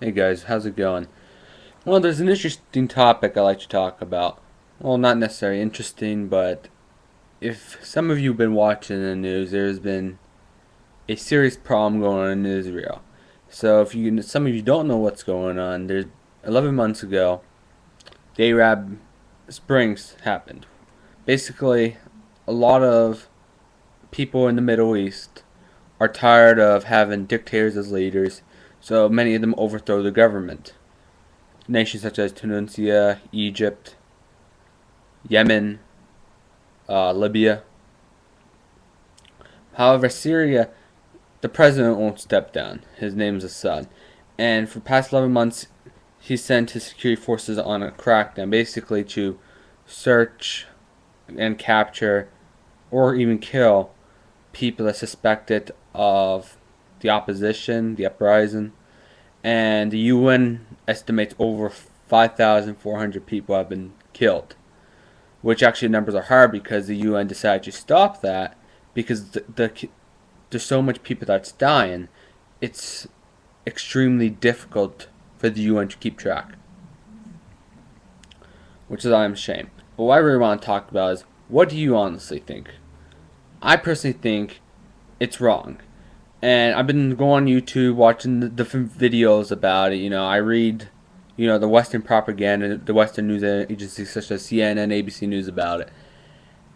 Hey guys, how's it going? Well, there's an interesting topic I like to talk about. Well, not necessarily interesting, but if some of you have been watching the news, there's been a serious problem going on in Israel. So, if you, some of you don't know what's going on, there's 11 months ago, the Arab Springs happened. Basically, a lot of people in the Middle East are tired of having dictators as leaders, so many of them overthrow the government. Nations such as Tunisia, Egypt, Yemen, Libya. However, Syria, the president won't step down. His name's Assad. And for the past 11 months, he sent his security forces on a crackdown, basically to search and capture or even kill people that suspected of the opposition, the uprising. And the UN estimates over 5,400 people have been killed, which actually numbers are higher because the UN decided to stop that because there's so much people that's dying. It's extremely difficult for the UN to keep track, which is I'm ashamed. But what I really want to talk about is, what do you honestly think? I personally think it's wrong. And I've been going on YouTube watching the different videos about it. I read, the Western propaganda, the Western news agencies such as CNN, ABC News about it.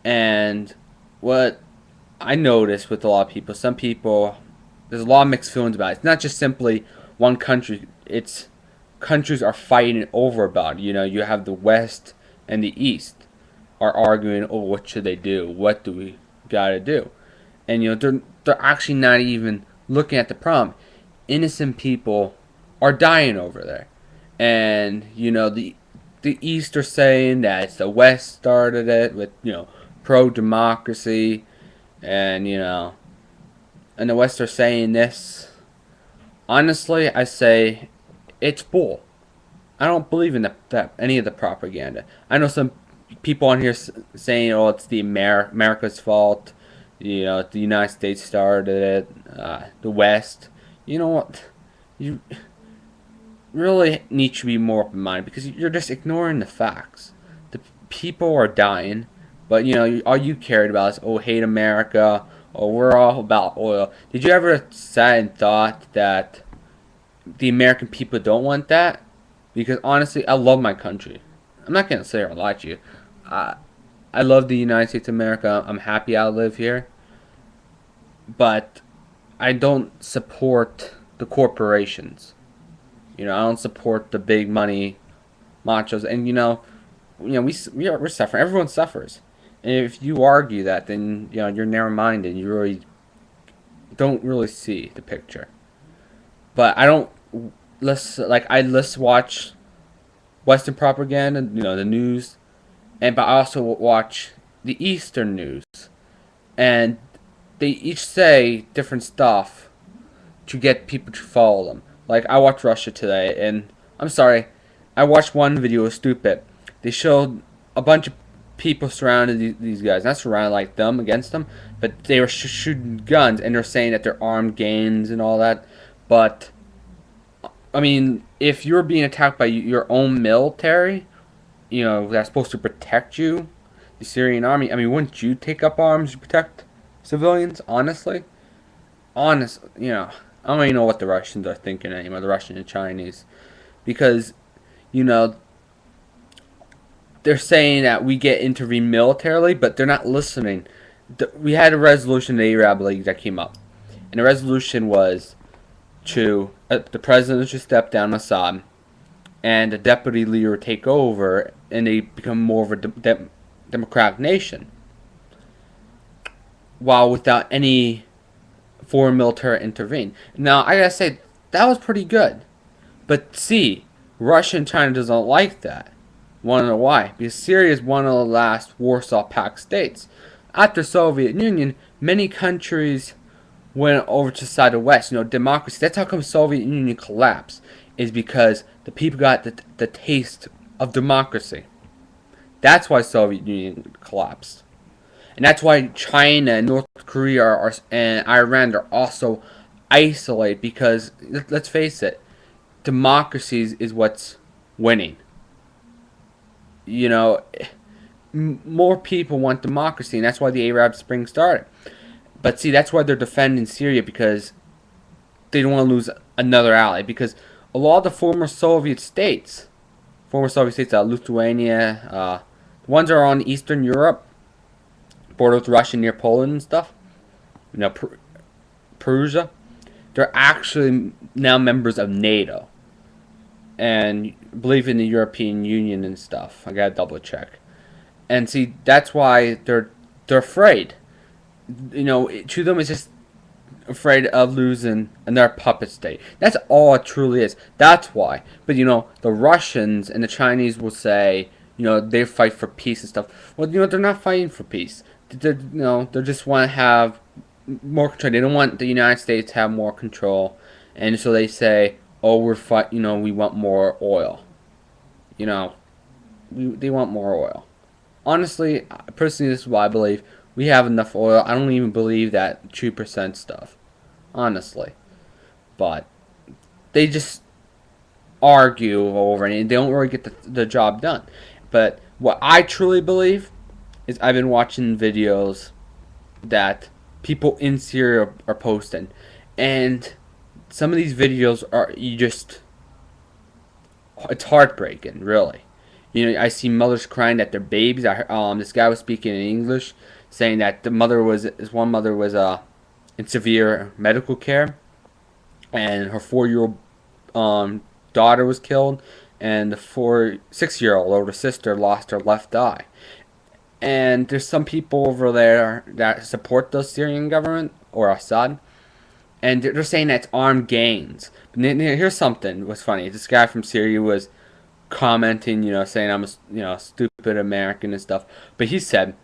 And what I noticed with a lot of people, some people, there's a lot of mixed feelings about it. It's not just simply one country. It's countries are fighting over about it. You have the West and the East are arguing, oh, what should they do? What do we gotta do? And they're actually not even looking at the problem. Innocent people are dying over there, and the East are saying that it's the West started it with pro democracy, and and the West are saying this. Honestly, I say it's bull. I don't believe in that any of the propaganda. I know some people on here saying, "Oh, it's the America's fault." The United States started it. The West. You know what? You really need to be more open-minded because you're just ignoring the facts. The people are dying, but all you cared about is, oh, hate America, or we're all about oil. Did you ever sat and thought that the American people don't want that? Because honestly, I love my country. I'm not gonna say or lie to you. I I love the United States of America. I'm happy I live here, but I don't support the corporations. I don't support the big money machos, and we're suffering. Everyone suffers, and if you argue that, then you're narrow-minded. You really don't really see the picture. But I don't let's watch Western propaganda, the news, but I also watch the Eastern news, and they each say different stuff to get people to follow them. Like I watched Russia today, and I'm sorry, I watched one video. It was stupid. They showed a bunch of people surrounded these guys, not surrounded like them against them, but they were shooting guns, and they're saying that they're armed gangs and all that. But I mean, if you're being attacked by your own military, that's supposed to protect you, the Syrian Army. I mean, wouldn't you take up arms to protect civilians? I don't even know what the Russians are thinking anymore. The Russian and Chinese, because you know they're saying that we get intervened militarily, but they're not listening. We had a resolution in the Arab League that came up, and the resolution was to the president should step down, Assad, and the deputy leader would take over, and they become more of a democratic nation, while without any foreign military intervene. Now, I gotta say, that was pretty good. But see, Russia and China doesn't like that. Wanna know why? Because Syria is one of the last Warsaw Pact states. After Soviet Union, many countries went over to the side of the West. Democracy. That's how come Soviet Union collapsed. Is because the people got the taste of democracy. That's why Soviet Union collapsed. And that's why China and North Korea and Iran are also isolated, because let's face it, democracy is what's winning. You know, more people want democracy, and that's why the Arab Spring started. But see, that's why they're defending Syria, because they don't want to lose another ally. Because a lot of the former Soviet states, Lithuania, the ones that are on Eastern Europe, border with Russia near Poland and stuff, Persia, they're actually now members of NATO and believe in the European Union and stuff. I gotta double check. And see, that's why they're afraid. To them, it's just afraid of losing another puppet state. That's all it truly is. That's why. But the Russians and the Chinese will say, they fight for peace and stuff. Well, they're not fighting for peace. They just want to have more control. They don't want the United States to have more control, and so they say, "Oh, we want more oil." They want more oil. Honestly, personally, this is what I believe. We have enough oil. I don't even believe that 2% stuff. Honestly. But they just argue over it, and they don't really get the job done. But what I truly believe is, I've been watching videos that people in Syria are posting. And some of these videos it's heartbreaking, really. I see mothers crying at their babies. This guy was speaking in English, saying that one mother was in severe medical care, and her 4-year-old daughter was killed, and the 6-year-old older sister lost her left eye. And there's some people over there that support the Syrian government or Assad, and they're saying that it's armed gangs. But here's something was funny. This guy from Syria was commenting, saying I'm a stupid American and stuff. But he said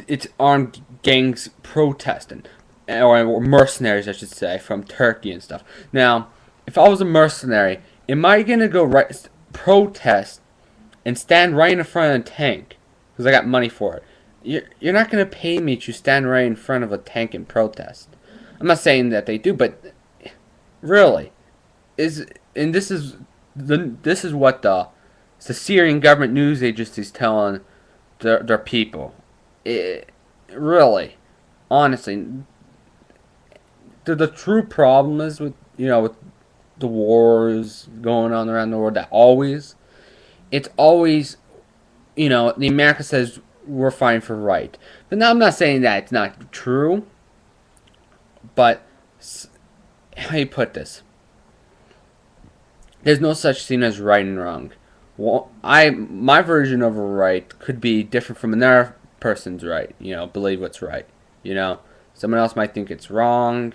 it's armed gangs protesting, or mercenaries, I should say, from Turkey and stuff. Now, if I was a mercenary, am I gonna go protest and stand right in front of a tank because I got money for it? You're not gonna pay me to stand right in front of a tank and protest. I'm not saying that they do, but really, this is what the Syrian government news agency is telling their people. Really, honestly, the true problem is with the wars going on around the world. It's always the America says we're fighting for right, but now I'm not saying that it's not true. But how do you put this? There's no such thing as right and wrong. Well, my version of a right could be different from another person's right. Believe what's right. Someone else might think it's wrong.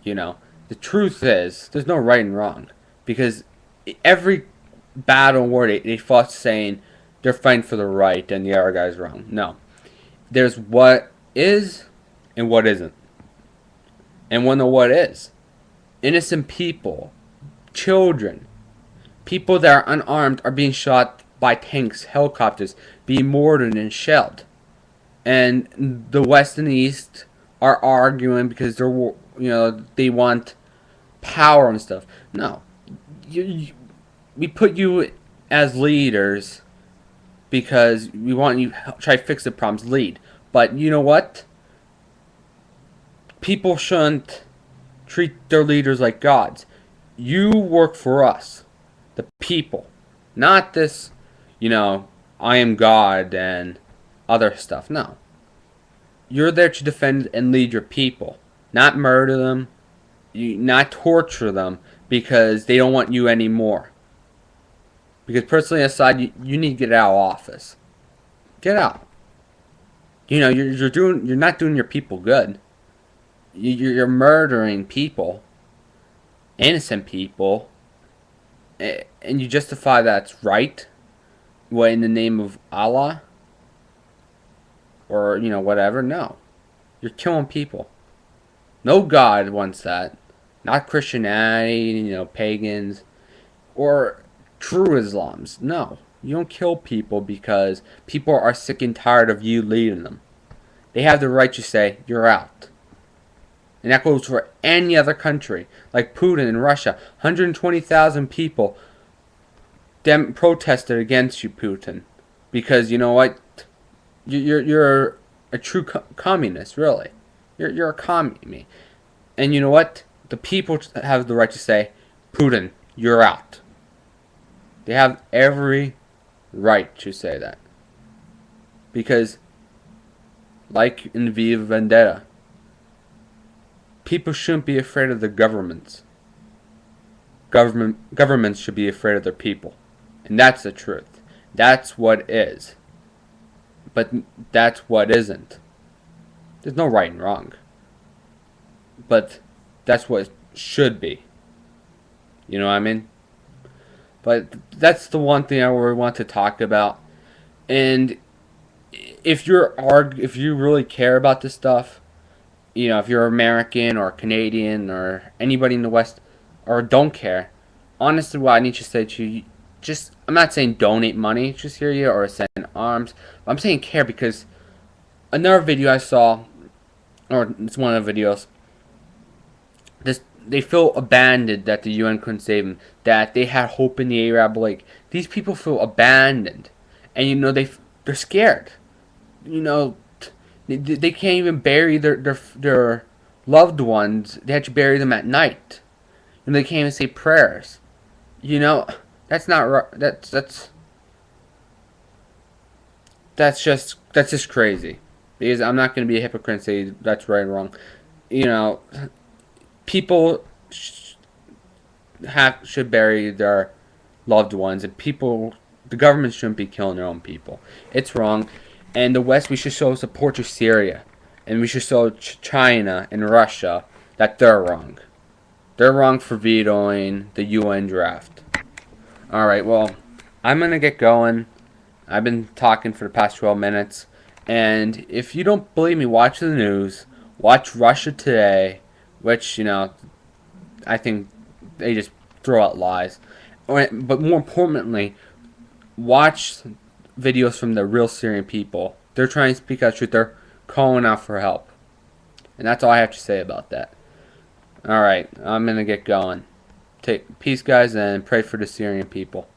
The truth is, there's no right and wrong, because every battle war they fought saying they're fighting for the right and the other guy's wrong. No, there's what is and what isn't. And we know what is. Innocent people, children, people that are unarmed are being shot by tanks, helicopters, being mortared and shelled. And the West and the East are arguing because they want power and stuff. No, we put you as leaders because we want you to try to fix the problems. Lead, but you know what? People shouldn't treat their leaders like gods. You work for us, the people, not this, I am God and other stuff. No. You're there to defend and lead your people, not murder them, not torture them because they don't want you anymore. Because personally, Assad, you need to get out of office. Get out. You're not doing your people good. You're murdering people, innocent people, and you justify that's right. What, in the name of Allah? Or, whatever? No. You're killing people. No God wants that. Not Christianity, pagans, or true Islams. No. You don't kill people because people are sick and tired of you leading them. They have the right to say, you're out. And that goes for any other country. Like Putin in Russia. 120,000 people protested against you, Putin. Because, you know what? You're a true communist, really. You're a commie. And you know what? The people have the right to say, Putin, you're out. They have every right to say that. Because, like in V for Vendetta, people shouldn't be afraid of the governments. Governments should be afraid of their people. And that's the truth. That's what is. But that's what isn't. There's no right and wrong. But that's what it should be. You know what I mean? But that's the one thing I really want to talk about. And if you really care about this stuff, you know, if you're American or Canadian or anybody in the West, or don't care, honestly, what I need to say to you, I'm not saying donate money to Syria or send arms. I'm saying care, because another video I saw, or it's one of the videos, they feel abandoned that the UN couldn't save them, that they had hope in the Arab League. These people feel abandoned, and you know they're scared. You know, they can't even bury their loved ones. They had to bury them at night, and they can't even say prayers. You know, that's not right. That's just crazy. Because I'm not going to be a hypocrite and say that's right or wrong. You know, people should bury their loved ones, and the government shouldn't be killing their own people. It's wrong. And the West, we should show support to Syria, and we should show China and Russia that they're wrong. They're wrong for vetoing the UN draft. Alright, well, I'm going to get going. I've been talking for the past 12 minutes. And if you don't believe me, watch the news. Watch Russia Today, which, you know, I think they just throw out lies. But more importantly, watch videos from the real Syrian people. They're trying to speak out truth. They're calling out for help. And that's all I have to say about that. Alright, I'm going to get going. Peace, guys, and pray for the Syrian people.